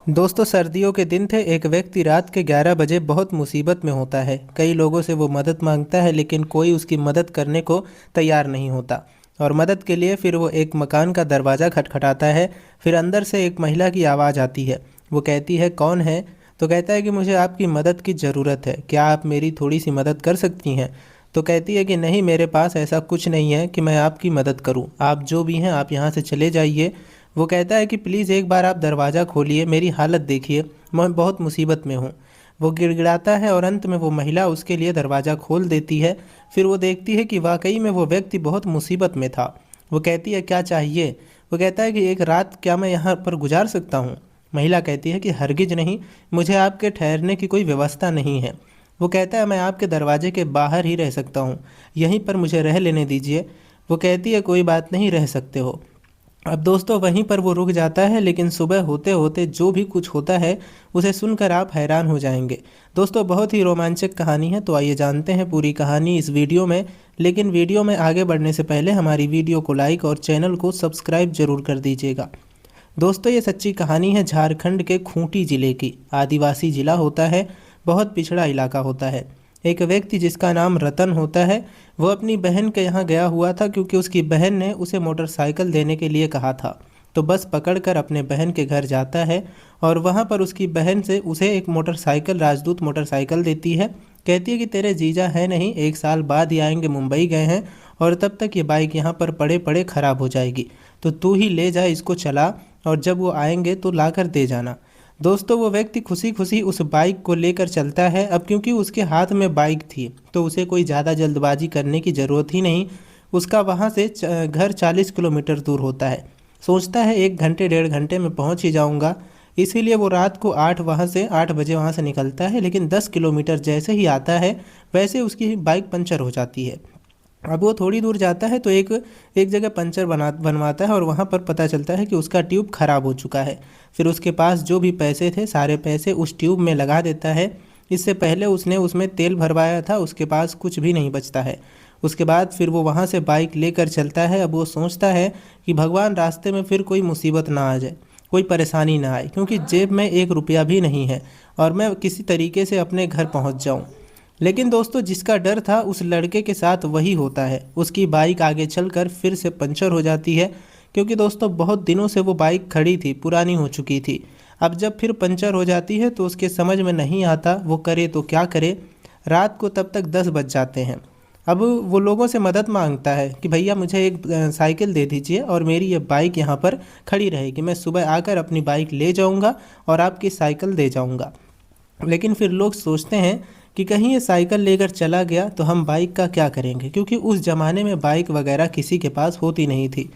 दोस्तों सर्दियों के दिन थे। एक व्यक्ति रात के 11 बजे बहुत मुसीबत में होता है। कई लोगों से वो मदद मांगता है लेकिन कोई उसकी मदद करने को तैयार नहीं होता। और मदद के लिए फिर वो एक मकान का दरवाज़ा खटखटाता है। फिर अंदर से एक महिला की आवाज़ आती है। वो कहती है, कौन है? तो कहता है कि मुझे आपकी मदद की ज़रूरत है, क्या आप मेरी थोड़ी सी मदद कर सकती हैं? तो कहती है कि नहीं, मेरे पास ऐसा कुछ नहीं है कि मैं आपकी मदद करूं। आप जो भी हैं आप यहाँ से चले जाइए। वो कहता है कि प्लीज़ एक बार आप दरवाज़ा खोलिए, मेरी हालत देखिए, मैं बहुत मुसीबत में हूँ। वो गिड़गिड़ाता है और अंत में वो महिला उसके लिए दरवाज़ा खोल देती है। फिर वो देखती है कि वाकई में वो व्यक्ति बहुत मुसीबत में था। वो कहती है, क्या चाहिए? वो कहता है कि एक रात क्या मैं यहाँ पर गुजार सकता हूँ? महिला कहती है कि हरगिज नहीं, मुझे आपके ठहरने की कोई व्यवस्था नहीं है। वो कहता है, मैं आपके दरवाजे के बाहर ही रह सकता हूँ, यहीं पर मुझे रह लेने दीजिए। वो कहती है, कोई बात नहीं, रह सकते हो। अब दोस्तों वहीं पर वो रुक जाता है, लेकिन सुबह होते होते जो भी कुछ होता है उसे सुनकर आप हैरान हो जाएंगे। दोस्तों बहुत ही रोमांचक कहानी है, तो आइए जानते हैं पूरी कहानी इस वीडियो में। लेकिन वीडियो में आगे बढ़ने से पहले हमारी वीडियो को लाइक और चैनल को सब्सक्राइब जरूर कर दीजिएगा। दोस्तों ये सच्ची कहानी है झारखंड के खूंटी ज़िले की। आदिवासी ज़िला होता है, बहुत पिछड़ा इलाका होता है। एक व्यक्ति जिसका नाम रतन होता है, वो अपनी बहन के यहाँ गया हुआ था क्योंकि उसकी बहन ने उसे मोटरसाइकिल देने के लिए कहा था। तो बस पकड़कर अपने बहन के घर जाता है और वहाँ पर उसकी बहन से उसे एक मोटरसाइकिल, राजदूत मोटरसाइकिल देती है। कहती है कि तेरे जीजा है नहीं, 1 साल बाद ही आएंगे, मुंबई गए हैं और तब तक ये बाइक यहाँ पर पड़े पड़े ख़राब हो जाएगी, तो तू ही ले जा, इसको चला और जब वो आएंगे तो लाकर दे जाना। दोस्तों वो व्यक्ति खुशी खुशी उस बाइक को लेकर चलता है। अब क्योंकि उसके हाथ में बाइक थी तो उसे कोई ज़्यादा जल्दबाजी करने की ज़रूरत ही नहीं। उसका वहाँ से घर 40 किलोमीटर दूर होता है। सोचता है 1 घंटे 1.5 घंटे में पहुँच ही जाऊँगा, इसीलिए वो रात को 8 बजे वहाँ से निकलता है। लेकिन 10 किलोमीटर जैसे ही आता है वैसे उसकी बाइक पंचर हो जाती है। अब वो थोड़ी दूर जाता है तो एक एक जगह पंचर बनवाता है और वहाँ पर पता चलता है कि उसका ट्यूब ख़राब हो चुका है। फिर उसके पास जो भी पैसे थे सारे पैसे उस ट्यूब में लगा देता है। इससे पहले उसने उसमें तेल भरवाया था, उसके पास कुछ भी नहीं बचता है। उसके बाद फिर वो वहाँ से बाइक लेकर चलता है। अब वो सोचता है कि भगवान रास्ते में फिर कोई मुसीबत ना आ जाए, कोई परेशानी ना आए, क्योंकि जेब में 1 रुपया भी नहीं है और मैं किसी तरीके से अपने घर पहुँच जाऊँ। लेकिन दोस्तों जिसका डर था उस लड़के के साथ वही होता है। उसकी बाइक आगे चलकर फिर से पंचर हो जाती है, क्योंकि दोस्तों बहुत दिनों से वो बाइक खड़ी थी, पुरानी हो चुकी थी। अब जब फिर पंचर हो जाती है तो उसके समझ में नहीं आता वो करे तो क्या करे। रात को तब तक 10 बज जाते हैं। अब वो लोगों से मदद मांगता है कि भैया मुझे एक साइकिल दे दीजिए और मेरी ये बाइक यहाँ पर खड़ी रहेगी, मैं सुबह आकर अपनी बाइक ले जाऊँगा और आपकी साइकिल दे जाऊँगा। लेकिन फिर लोग सोचते हैं कि कहीं ये साइकिल लेकर चला गया तो हम बाइक का क्या करेंगे, क्योंकि उस ज़माने में बाइक वगैरह किसी के पास होती नहीं थी।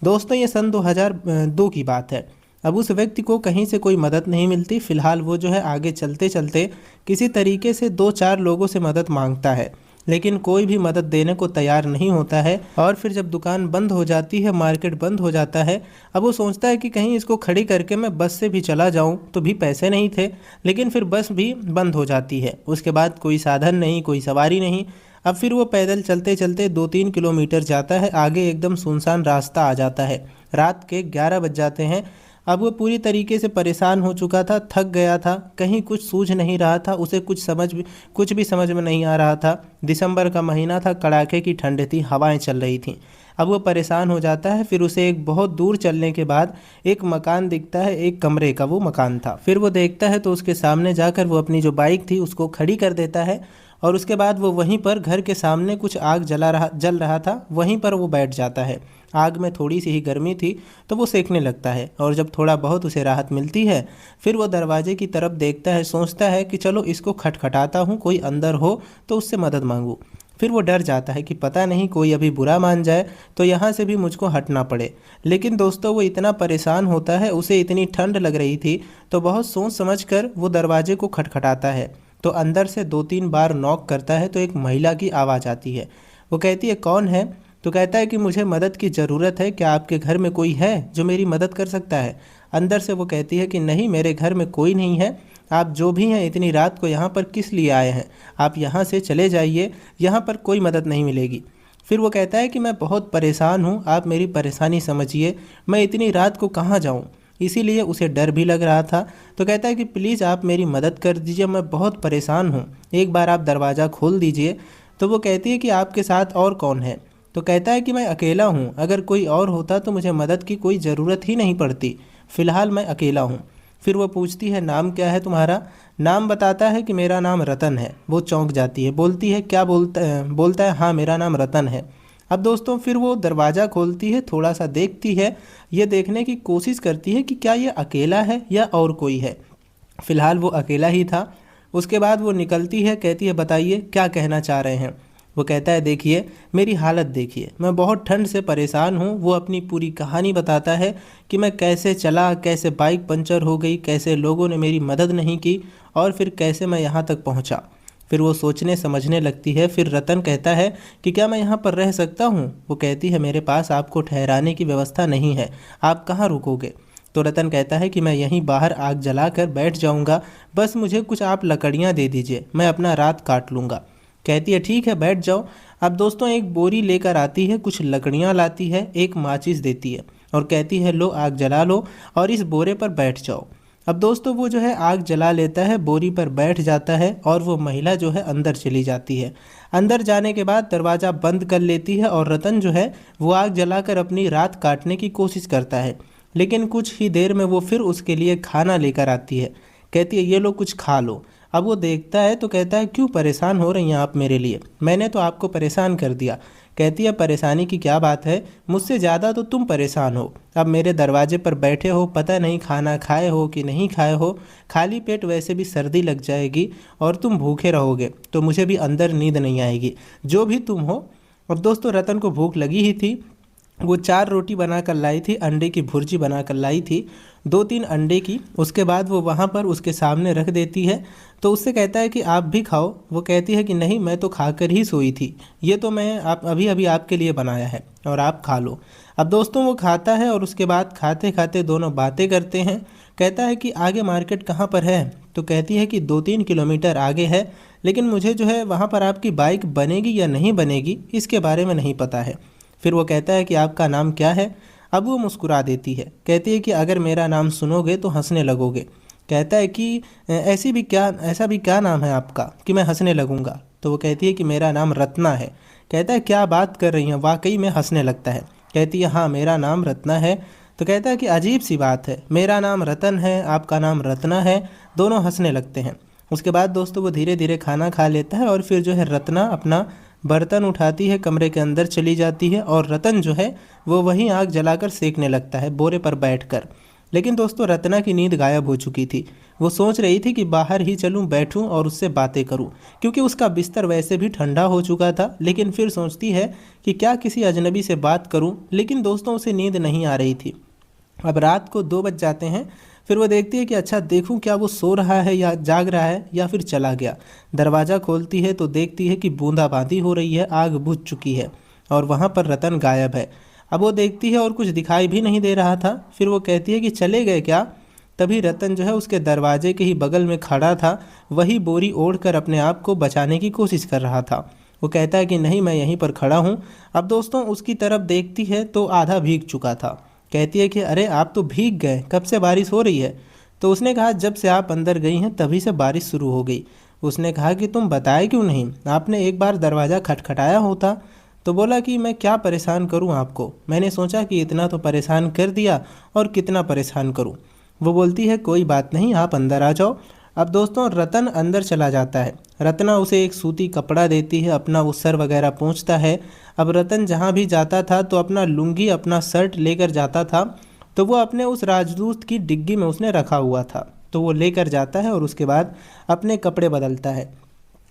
दोस्तों ये सन 2002 की बात है। अब उस व्यक्ति को कहीं से कोई मदद नहीं मिलती। फ़िलहाल वो जो है आगे चलते चलते किसी तरीके से 2-4 लोगों से मदद मांगता है, लेकिन कोई भी मदद देने को तैयार नहीं होता है। और फिर जब दुकान बंद हो जाती है, मार्केट बंद हो जाता है, अब वो सोचता है कि कहीं इसको खड़ी करके मैं बस से भी चला जाऊं, तो भी पैसे नहीं थे। लेकिन फिर बस भी बंद हो जाती है। उसके बाद कोई साधन नहीं, कोई सवारी नहीं। अब फिर वो पैदल चलते चलते 2-3 किलोमीटर जाता है, आगे एकदम सुनसान रास्ता आ जाता है। रात के 11 बज जाते हैं। अब वो पूरी तरीके से परेशान हो चुका था, थक गया था, कहीं कुछ सूझ नहीं रहा था, उसे कुछ भी समझ में नहीं आ रहा था। दिसंबर का महीना था, कड़ाके की ठंड थी, हवाएं चल रही थीं। अब वो परेशान हो जाता है। फिर उसे एक बहुत दूर चलने के बाद एक मकान दिखता है, एक कमरे का वो मकान था। फिर वो देखता है तो उसके सामने जाकर वो अपनी जो बाइक थी उसको खड़ी कर देता है और उसके बाद वो वहीं पर घर के सामने कुछ आग जल रहा था, वहीं पर वो बैठ जाता है। आग में थोड़ी सी ही गर्मी थी तो वो सेकने लगता है और जब थोड़ा बहुत उसे राहत मिलती है फिर वो दरवाजे की तरफ देखता है। सोचता है कि चलो इसको खटखटाता हूँ, कोई अंदर हो तो उससे मदद मांगूँ। फिर वो डर जाता है कि पता नहीं कोई अभी बुरा मान जाए तो यहाँ से भी मुझको हटना पड़े। लेकिन दोस्तों वो इतना परेशान होता है, उसे इतनी ठंड लग रही थी, तो बहुत सोच समझ कर वो दरवाजे को खटखटाता है। तो अंदर से 2-3 बार नॉक करता है तो एक महिला की आवाज़ आती है। वो कहती है, कौन है? तो कहता है कि मुझे मदद की ज़रूरत है, क्या आपके घर में कोई है जो मेरी मदद कर सकता है? अंदर से वो कहती है कि नहीं, मेरे घर में कोई नहीं है, आप जो भी हैं इतनी रात को यहाँ पर किस लिए आए हैं? आप यहाँ से चले जाइए, यहाँ पर कोई मदद नहीं मिलेगी। फिर वो कहता है कि मैं बहुत परेशान हूँ, आप मेरी परेशानी समझिए, मैं इतनी रात को कहाँ जाऊँ? इसीलिए उसे डर भी लग रहा था। तो कहता है कि प्लीज़ आप मेरी मदद कर दीजिए, मैं बहुत परेशान हूँ, एक बार आप दरवाज़ा खोल दीजिए। तो वो कहती है कि आपके साथ और कौन है? तो कहता है कि मैं अकेला हूँ, अगर कोई और होता तो मुझे मदद की कोई ज़रूरत ही नहीं पड़ती, फ़िलहाल मैं अकेला हूँ। फिर वो पूछती है नाम क्या है तुम्हारा? नाम बताता है कि मेरा नाम रतन है। वो चौंक जाती है, बोलती है क्या बोलता है हाँ मेरा नाम रतन है। अब दोस्तों फिर वो दरवाज़ा खोलती है, थोड़ा सा देखती है, ये देखने की कोशिश करती है कि क्या ये अकेला है या और कोई है। फ़िलहाल वो अकेला ही था। उसके बाद वो निकलती है, कहती है बताइए क्या कहना चाह रहे हैं। वो कहता है देखिए मेरी हालत देखिए, मैं बहुत ठंड से परेशान हूँ। वो अपनी पूरी कहानी बताता है कि मैं कैसे चला, कैसे बाइक पंचर हो गई, कैसे लोगों ने मेरी मदद नहीं की और फिर कैसे मैं यहाँ तक पहुँचा। फिर वो सोचने समझने लगती है। फिर रतन कहता है कि क्या मैं यहाँ पर रह सकता हूँ? वो कहती है मेरे पास आपको ठहराने की व्यवस्था नहीं है, आप कहाँ रुकोगे? तो रतन कहता है कि मैं यहीं बाहर आग जलाकर बैठ जाऊंगा, बस मुझे कुछ आप लकड़ियाँ दे दीजिए, मैं अपना रात काट लूँगा। कहती है ठीक है बैठ जाओ। अब दोस्तों एक बोरी लेकर आती है, कुछ लकड़ियाँ लाती है, एक माचिस देती है और कहती है लो आग जला लो और इस बोरे पर बैठ जाओ। अब दोस्तों वो जो है आग जला लेता है, बोरी पर बैठ जाता है और वो महिला जो है अंदर चली जाती है। अंदर जाने के बाद दरवाज़ा बंद कर लेती है और रतन जो है वो आग जलाकर अपनी रात काटने की कोशिश करता है। लेकिन कुछ ही देर में वो फिर उसके लिए खाना लेकर आती है, कहती है ये लो कुछ खा लो। अब वो देखता है तो कहता है क्यों परेशान हो रही हैं आप मेरे लिए, मैंने तो आपको परेशान कर दिया। कहती है परेशानी की क्या बात है, मुझसे ज़्यादा तो तुम परेशान हो। अब मेरे दरवाजे पर बैठे हो, पता नहीं खाना खाए हो कि नहीं खाए हो, खाली पेट वैसे भी सर्दी लग जाएगी और तुम भूखे रहोगे तो मुझे भी अंदर नींद नहीं आएगी, जो भी तुम हो। अब दोस्तों रतन को भूख लगी ही थी, वो 4 रोटी बनाकर लाई थी, अंडे की भुर्जी बनाकर लाई थी, 2-3 अंडे की। उसके बाद वो वहाँ पर उसके सामने रख देती है। तो उससे कहता है कि आप भी खाओ। वो कहती है कि नहीं मैं तो खाकर ही सोई थी, ये तो मैं आप अभी अभी आपके लिए बनाया है और आप खा लो। अब दोस्तों वो खाता है और उसके बाद खाते खाते दोनों बातें करते हैं। कहता है कि आगे मार्केट कहाँ पर है? तो कहती है कि 2-3 किलोमीटर आगे है, लेकिन मुझे जो है वहाँ पर आपकी बाइक बनेगी या नहीं बनेगी इसके बारे में नहीं पता है। फिर वो कहता है कि आपका नाम क्या है? अब वो मुस्कुरा देती है, कहती है कि अगर मेरा नाम सुनोगे तो हंसने लगोगे। कहता है कि ऐसा भी क्या नाम है आपका कि मैं हंसने लगूंगा? तो वो कहती है कि मेरा नाम रत्ना है। कहता है क्या बात कर रही हैं, वाकई में हंसने लगता है। कहती है हाँ मेरा नाम रत्ना है। तो कहता है कि अजीब सी बात है, मेरा नाम रतन है, आपका नाम रत्ना है। दोनों हंसने लगते हैं। उसके बाद दोस्तों वो धीरे धीरे खाना खा लेता है और फिर जो है रत्ना अपना बर्तन उठाती है, कमरे के अंदर चली जाती है और रतन जो है वो वहीं आग जलाकर सेकने लगता है बोरे पर बैठकर। लेकिन दोस्तों रत्ना की नींद गायब हो चुकी थी। वो सोच रही थी कि बाहर ही चलूं, बैठूं और उससे बातें करूं, क्योंकि उसका बिस्तर वैसे भी ठंडा हो चुका था। लेकिन फिर सोचती है कि क्या किसी अजनबी से बात करूं, लेकिन दोस्तों उसे नींद नहीं आ रही थी। अब रात को 2 बज जाते हैं। फिर वो देखती है कि अच्छा देखूं क्या वो सो रहा है या जाग रहा है या फिर चला गया। दरवाज़ा खोलती है तो देखती है कि बूंदाबांदी हो रही है, आग बुझ चुकी है और वहाँ पर रतन गायब है। अब वो देखती है और कुछ दिखाई भी नहीं दे रहा था। फिर वो कहती है कि चले गए क्या? तभी रतन जो है उसके दरवाजे के ही बगल में खड़ा था, वही बोरी ओढ़ कर अपने आप को बचाने की कोशिश कर रहा था। वो कहता है कि नहीं मैं यहीं पर खड़ा हूँ। अब दोस्तों उसकी तरफ देखती है तो आधा भीग चुका था। कहती है कि अरे आप तो भीग गए, कब से बारिश हो रही है? तो उसने कहा जब से आप अंदर गई हैं तभी से बारिश शुरू हो गई। उसने कहा कि तुम बताए क्यों नहीं, आपने एक बार दरवाज़ा खटखटाया होता। तो बोला कि मैं क्या परेशान करूं आपको, मैंने सोचा कि इतना तो परेशान कर दिया और कितना परेशान करूं। वो बोलती है कोई बात नहीं आप अंदर आ जाओ। अब दोस्तों रतन अंदर चला जाता है। रत्ना उसे एक सूती कपड़ा देती है, अपना वो सर वगैरह पोंछता है। अब रतन जहाँ भी जाता था तो अपना लुंगी अपना शर्ट लेकर जाता था, तो वो अपने उस राजदूत की डिग्गी में उसने रखा हुआ था, तो वो लेकर जाता है और उसके बाद अपने कपड़े बदलता है।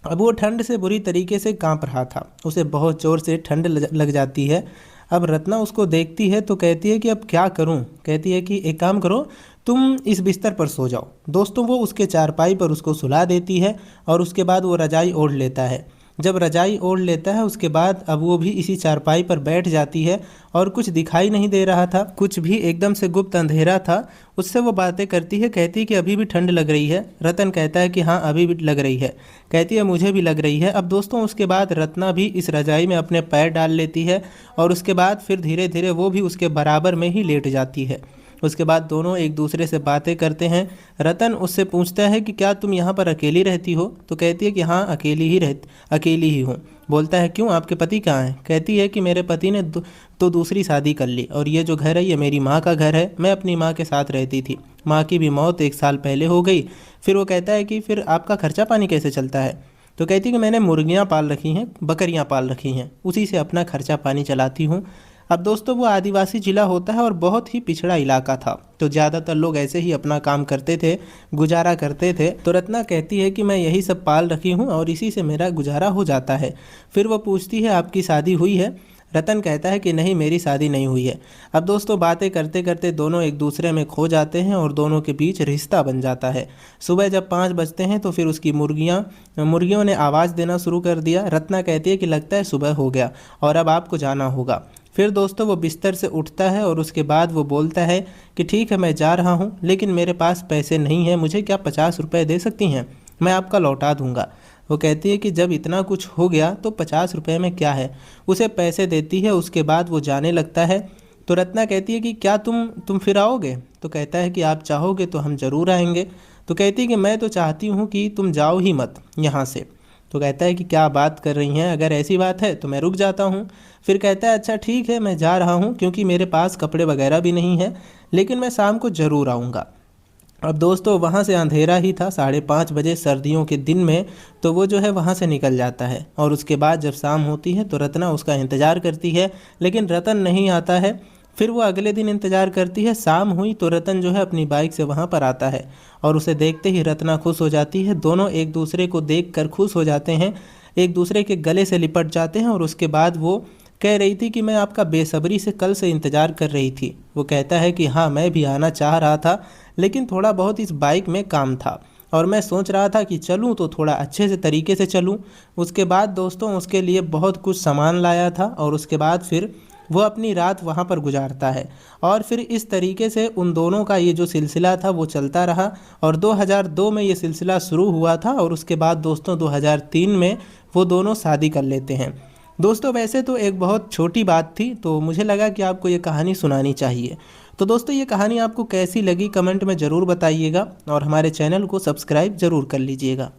अब वो ठंड से बुरी तरीके से कांप रहा था, उसे बहुत ज़ोर से ठंड लग जाती है। अब रत्ना उसको देखती है तो कहती है कि अब क्या करूं? कहती है कि एक काम करो, तुम इस बिस्तर पर सो जाओ। दोस्तों वो उसके चारपाई पर उसको सुला देती है और उसके बाद वो रजाई ओढ़ लेता है। जब रजाई ओढ़ लेता है उसके बाद अब वो भी इसी चारपाई पर बैठ जाती है और कुछ दिखाई नहीं दे रहा था, कुछ भी एकदम से गुप्त अंधेरा था। उससे वो बातें करती है, कहती है कि अभी भी ठंड लग रही है। रतन कहता है कि हाँ अभी भी लग रही है। कहती है मुझे भी लग रही है। अब दोस्तों उसके बाद रत्ना भी इस रजाई में अपने पैर डाल लेती है और उसके बाद फिर धीरे धीरे वो भी उसके बराबर में ही लेट जाती है। उसके बाद दोनों एक दूसरे से बातें करते हैं। रतन उससे पूछता है कि क्या तुम यहाँ पर अकेली रहती हो? तो कहती है कि हाँ, अकेली ही हूँ। बोलता है क्यों, आपके पति कहाँ हैं? कहती है कि मेरे पति ने तो दूसरी शादी कर ली और ये जो घर है ये मेरी माँ का घर है। मैं अपनी माँ के साथ रहती थी, माँ की भी मौत 1 साल पहले हो गई। फिर वो कहता है कि फिर आपका खर्चा पानी कैसे चलता है? तो कहती है कि मैंने मुर्गियाँ पाल रखी हैं, बकरियाँ पाल रखी हैं, उसी से अपना खर्चा पानी चलाती हूँ। अब दोस्तों वो आदिवासी जिला होता है और बहुत ही पिछड़ा इलाका था, तो ज़्यादातर लोग ऐसे ही अपना काम करते थे, गुजारा करते थे। तो रत्ना कहती है कि मैं यही सब पाल रखी हूँ और इसी से मेरा गुजारा हो जाता है। फिर वो पूछती है आपकी शादी हुई है? रतन कहता है कि नहीं, मेरी शादी नहीं हुई है। अब दोस्तों बातें करते करते दोनों एक दूसरे में खो जाते हैं और दोनों के बीच रिश्ता बन जाता है। सुबह जब 5 बजते हैं तो फिर उसकी मुर्गियों ने आवाज़ देना शुरू कर दिया। रत्ना कहती है कि लगता है सुबह हो गया और अब आपको जाना होगा। फिर दोस्तों वो बिस्तर से उठता है और उसके बाद वो बोलता है कि ठीक है, मैं जा रहा हूँ, लेकिन मेरे पास पैसे नहीं हैं, मुझे क्या 50 रुपये दे सकती हैं? मैं आपका लौटा दूंगा। वो कहती है कि जब इतना कुछ हो गया तो 50 रुपये में क्या है। उसे पैसे देती है, उसके बाद वो जाने लगता है। तो रत्ना कहती है कि क्या तुम फिर आओगे? तो कहता है कि आप चाहोगे तो हम ज़रूर आएंगे। तो कहती है कि मैं तो चाहती हूँ कि तुम जाओ ही मत यहाँ से। तो कहता है कि क्या बात कर रही हैं, अगर ऐसी बात है तो मैं रुक जाता हूँ। फिर कहता है अच्छा ठीक है, मैं जा रहा हूँ क्योंकि मेरे पास कपड़े वगैरह भी नहीं है, लेकिन मैं शाम को ज़रूर आऊँगा। अब दोस्तों वहाँ से अंधेरा ही था, 5:30 बजे सर्दियों के दिन में। तो वो जो है वहाँ से निकल जाता है और उसके बाद जब शाम होती है तो रत्ना उसका इंतज़ार करती है, लेकिन रतन नहीं आता है। फिर वो अगले दिन इंतज़ार करती है, शाम हुई तो रतन जो है अपनी बाइक से वहाँ पर आता है और उसे देखते ही रत्ना खुश हो जाती है। दोनों एक दूसरे को देख कर खुश हो जाते हैं, एक दूसरे के गले से लिपट जाते हैं और उसके बाद वो कह रही थी कि मैं आपका बेसब्री से कल से इंतज़ार कर रही थी। वो कहता है कि हाँ, मैं भी आना चाह रहा था, लेकिन थोड़ा बहुत इस बाइक में काम था और मैं सोच रहा था कि चलूँ तो थोड़ा अच्छे से तरीके से चलूँ। उसके बाद दोस्तों उसके लिए बहुत कुछ सामान लाया था और उसके बाद फिर वो अपनी रात वहाँ पर गुजारता है। और फिर इस तरीके से उन दोनों का ये जो सिलसिला था वो चलता रहा और 2002 में ये सिलसिला शुरू हुआ था और उसके बाद दोस्तों 2003 में वो दोनों शादी कर लेते हैं। दोस्तों वैसे तो एक बहुत छोटी बात थी, तो मुझे लगा कि आपको ये कहानी सुनानी चाहिए। तो दोस्तों ये कहानी आपको कैसी लगी कमेंट में ज़रूर बताइएगा और हमारे चैनल को सब्सक्राइब ज़रूर कर लीजिएगा।